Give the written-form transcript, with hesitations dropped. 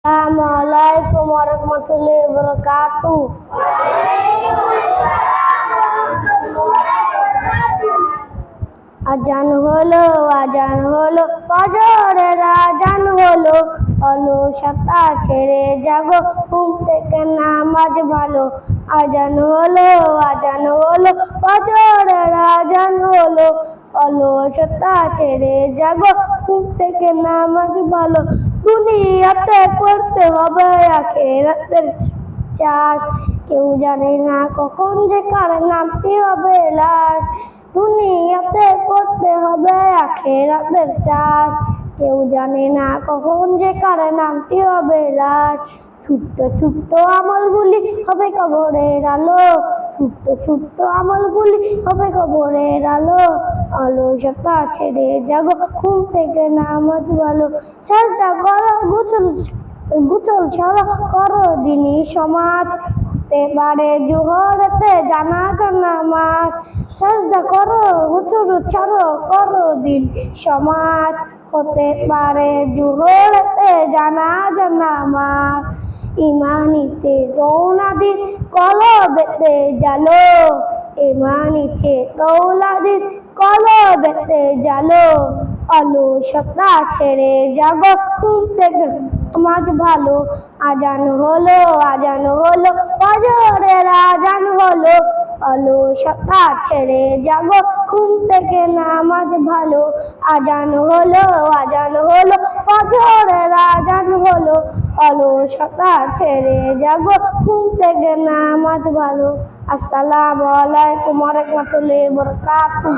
Assalamualaikum warahmatullahi wabarakatuh. আজান হলো ফজরের আজান হলো অলসতা ছেড়ে জাগো ঘুম থেকে নামাজ ভালো। আজান হলো ফজরের আজান হলো অলসতা ছেড়ে জাগো ঘুম থেকে নামাজ ভালো। দুনিয়াতে করতে হবে আখিরাতের চাষ, কেউ জানে না কখন যে কার নামটি হবে লাশ। দুনিয়াতে করতে হবে আখিরাতের চাষ, কেউ জানে না কখন যে কার নামটি হবে লাশ। ছোট্ট ছোট্ট আমলগুলি হবে কবরের আলো, ছোট্ট ছোট্ট আমলগুলি হবে কবরের আলো। অলসতা ছেড়ে জাগো ঘুম থেকে নামাজ ভালো। সাজদা করো গোসল ছাড়ো করো দিনী সমাজ, হতে পারে জোহরেতে জানাজা নামাজ। সাজদা করো গোসল ছাড়ো করো দিন সমাজ, হতে পারে জোহরেতে জানাজা নামাজ। ইমানিতে রওনাদিন কলবেতে জালো, ইমানিতে রওনাদিন কলবেতে জালো। অলসতা ছেড়ে জাগো ঘুম থেকে নামাজ ভালো। আজান হলো ফজরের আজান হলো অলসতা ছেড়ে জাগো ঘুম থেকে নামাজ ভালো। আজান হলো ফজরের আজান হলো অলসতা ছেড়ে জাগো ঘুম থেকে নামাজ ভালো। আসসালামু আলাইকুম ওয়া রাহমাতুল্লাহি ওয়া বারাকাতুহু।